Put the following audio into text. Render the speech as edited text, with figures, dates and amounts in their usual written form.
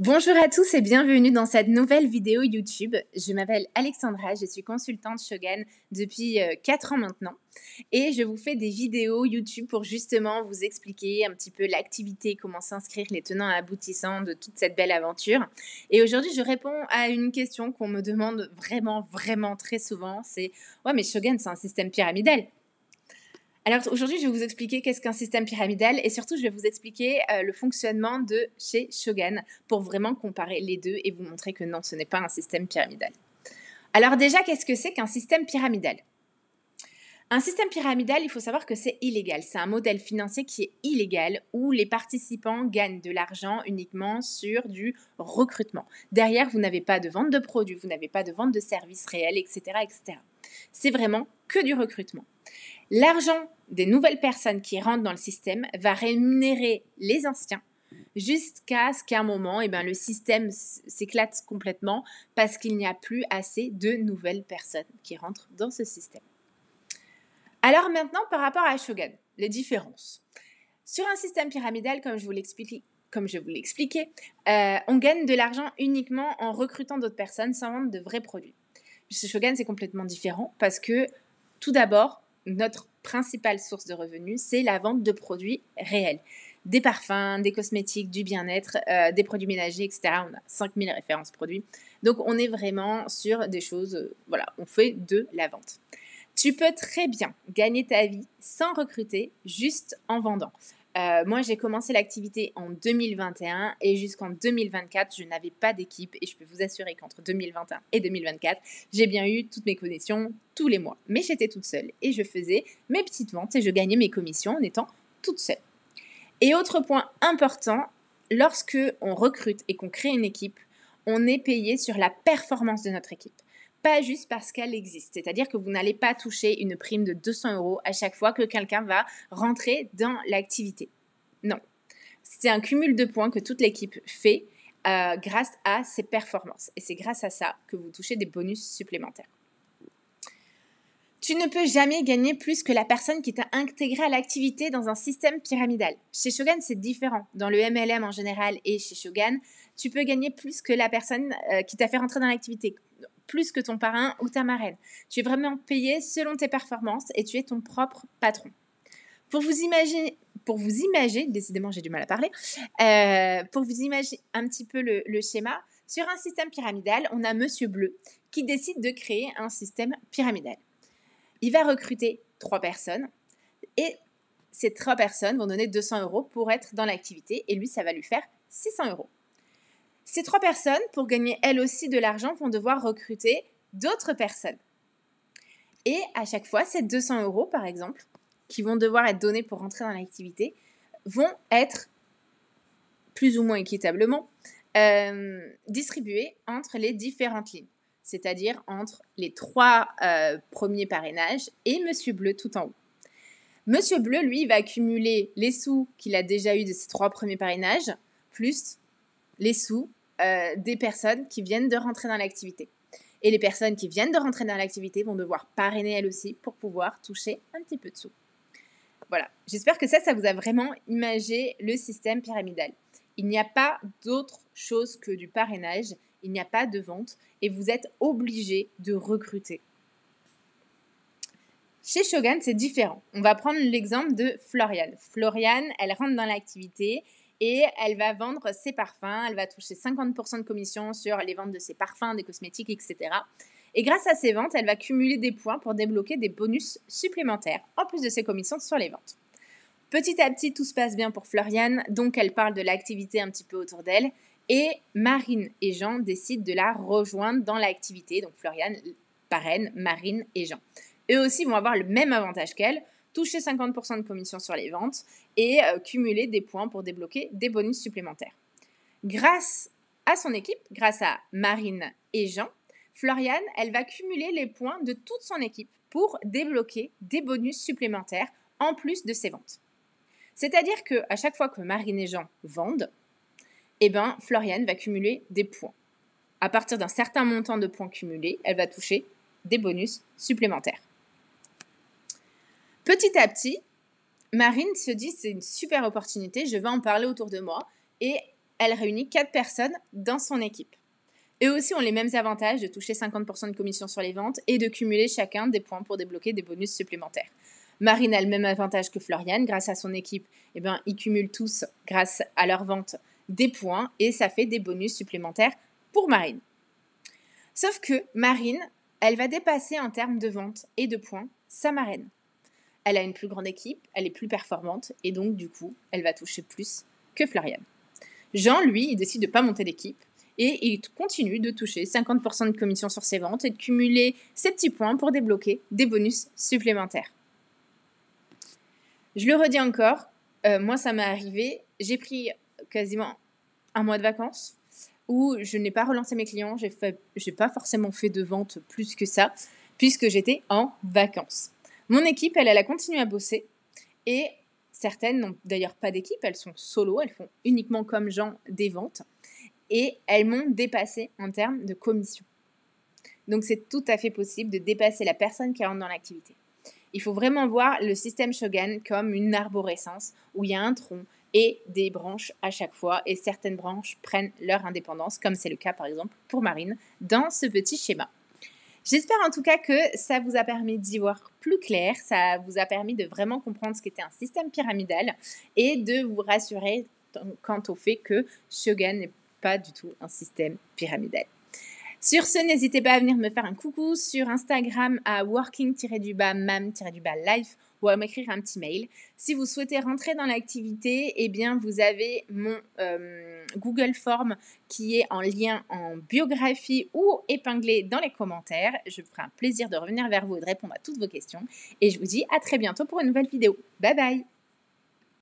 Bonjour à tous et bienvenue dans cette nouvelle vidéo YouTube. Je m'appelle Alexandra, je suis consultante Shogun depuis 4 ans maintenant et je vous fais des vidéos YouTube pour justement vous expliquer un petit peu l'activité, comment s'inscrire, les tenants et aboutissants de toute cette belle aventure. Et aujourd'hui, je réponds à une question qu'on me demande vraiment très souvent, c'est « Ouais mais Shogun, c'est un système pyramidal ». Alors aujourd'hui, je vais vous expliquer qu'est-ce qu'un système pyramidal et surtout, je vais vous expliquer le fonctionnement de chez Shogun pour vraiment comparer les deux et vous montrer que non, ce n'est pas un système pyramidal. Alors déjà, qu'est-ce que c'est qu'un système pyramidal ? Un système pyramidal, il faut savoir que c'est illégal. C'est un modèle financier qui est illégal où les participants gagnent de l'argent uniquement sur du recrutement. Derrière, vous n'avez pas de vente de produits, vous n'avez pas de vente de services réels, etc. etc. C'est vraiment que du recrutement. L'argent des nouvelles personnes qui rentrent dans le système va rémunérer les anciens jusqu'à ce qu'à un moment, le système s'éclate complètement parce qu'il n'y a plus assez de nouvelles personnes qui rentrent dans ce système. Alors maintenant, par rapport à Shogun, les différences. Sur un système pyramidal, comme je vous l'expliquais, on gagne de l'argent uniquement en recrutant d'autres personnes sans vendre de vrais produits. Chez Shogun, c'est complètement différent parce que, tout d'abord, notre principale source de revenus, c'est la vente de produits réels. Des parfums, des cosmétiques, du bien-être, des produits ménagers, etc. On a 5000 références produits. Donc, on est vraiment sur des choses, on fait de la vente. Tu peux très bien gagner ta vie sans recruter, juste en vendant. Moi, j'ai commencé l'activité en 2021 et jusqu'en 2024, je n'avais pas d'équipe et je peux vous assurer qu'entre 2021 et 2024, j'ai bien eu toutes mes commissions tous les mois. Mais j'étais toute seule et je faisais mes petites ventes et je gagnais mes commissions en étant toute seule. Et autre point important, lorsque on recrute et qu'on crée une équipe, on est payé sur la performance de notre équipe. Pas juste parce qu'elle existe. C'est-à-dire que vous n'allez pas toucher une prime de 200 € à chaque fois que quelqu'un va rentrer dans l'activité. Non. C'est un cumul de points que toute l'équipe fait grâce à ses performances. Et c'est grâce à ça que vous touchez des bonus supplémentaires. Tu ne peux jamais gagner plus que la personne qui t'a intégré à l'activité dans un système pyramidal. Chez Shogun, c'est différent. Dans le MLM en général et chez Shogun, tu peux gagner plus que la personne qui t'a fait rentrer dans l'activité, plus que ton parrain ou ta marraine. Tu es vraiment payé selon tes performances et tu es ton propre patron. Pour vous imaginer, décidément j'ai du mal à parler, pour vous imaginer un petit peu le schéma, sur un système pyramidal, on a Monsieur Bleu qui décide de créer un système pyramidal. Il va recruter 3 personnes et ces 3 personnes vont donner 200 € pour être dans l'activité et lui, ça va lui faire 600 €. Ces 3 personnes, pour gagner elles aussi de l'argent, vont devoir recruter d'autres personnes. Et à chaque fois, ces 200 € par exemple, qui vont devoir être donnés pour rentrer dans l'activité, vont être plus ou moins équitablement distribués entre les différentes lignes. C'est-à-dire entre les 3 premiers parrainages et Monsieur Bleu tout en haut. Monsieur Bleu, lui, va accumuler les sous qu'il a déjà eu de ces 3 premiers parrainages, plus les sous des personnes qui viennent de rentrer dans l'activité. Et les personnes qui viennent de rentrer dans l'activité vont devoir parrainer elles aussi pour pouvoir toucher un petit peu de sous. Voilà, j'espère que ça vous a vraiment imagé le système pyramidal. Il n'y a pas d'autre chose que du parrainage, il n'y a pas de vente et vous êtes obligé de recruter. Chez Shogun, c'est différent. On va prendre l'exemple de Floriane. Floriane, elle rentre dans l'activité et elle va vendre ses parfums. Elle va toucher 50% de commission sur les ventes de ses parfums, des cosmétiques, etc. Et grâce à ces ventes, elle va cumuler des points pour débloquer des bonus supplémentaires, en plus de ses commissions sur les ventes. Petit à petit, tout se passe bien pour Floriane, donc elle parle de l'activité un petit peu autour d'elle. Et Marine et Jean décident de la rejoindre dans l'activité. Donc Floriane parraine Marine et Jean. Eux aussi vont avoir le même avantage qu'elle, toucher 50% de commission sur les ventes et cumuler des points pour débloquer des bonus supplémentaires. Grâce à son équipe, grâce à Marine et Jean, Floriane, elle va cumuler les points de toute son équipe pour débloquer des bonus supplémentaires en plus de ses ventes. C'est-à-dire qu'à chaque fois que Marine et Jean vendent, Floriane va cumuler des points. À partir d'un certain montant de points cumulés, elle va toucher des bonus supplémentaires. Petit à petit, Marine se dit c'est une super opportunité, je vais en parler autour de moi et elle réunit 4 personnes dans son équipe. Eux aussi ont les mêmes avantages de toucher 50% de commission sur les ventes et de cumuler chacun des points pour débloquer des bonus supplémentaires. Marine a le même avantage que Floriane. Grâce à son équipe, ils cumulent tous, grâce à leur vente, des points et ça fait des bonus supplémentaires pour Marine. Sauf que Marine, elle va dépasser en termes de vente et de points sa marraine. Elle a une plus grande équipe, elle est plus performante et donc du coup, elle va toucher plus que Floriane. Jean, lui, il décide de ne pas monter l'équipe et il continue de toucher 50% de commission sur ses ventes et de cumuler ses petits points pour débloquer des bonus supplémentaires. Je le redis encore, moi ça m'est arrivé, j'ai pris quasiment un mois de vacances où je n'ai pas relancé mes clients, j'ai pas forcément fait de vente plus que ça, puisque j'étais en vacances. Mon équipe, elle a continué à bosser et certaines n'ont d'ailleurs pas d'équipe, elles sont solo, elles font uniquement comme Jean des ventes et elles m'ont dépassé en termes de commission. Donc c'est tout à fait possible de dépasser la personne qui rentre dans l'activité. Il faut vraiment voir le système Shogun comme une arborescence où il y a un tronc et des branches à chaque fois et certaines branches prennent leur indépendance comme c'est le cas par exemple pour Marine dans ce petit schéma. J'espère en tout cas que ça vous a permis d'y voir plus clair, ça vous a permis de vraiment comprendre ce qu'était un système pyramidal et de vous rassurer quant au fait que Shogun n'est pas du tout un système pyramidal. Sur ce, n'hésitez pas à venir me faire un coucou sur Instagram à working-mam-life ou à m'écrire un petit mail. Si vous souhaitez rentrer dans l'activité, vous avez mon Google Form qui est en lien en biographie ou épinglé dans les commentaires. Je me ferai un plaisir de revenir vers vous et de répondre à toutes vos questions. Et je vous dis à très bientôt pour une nouvelle vidéo. Bye bye!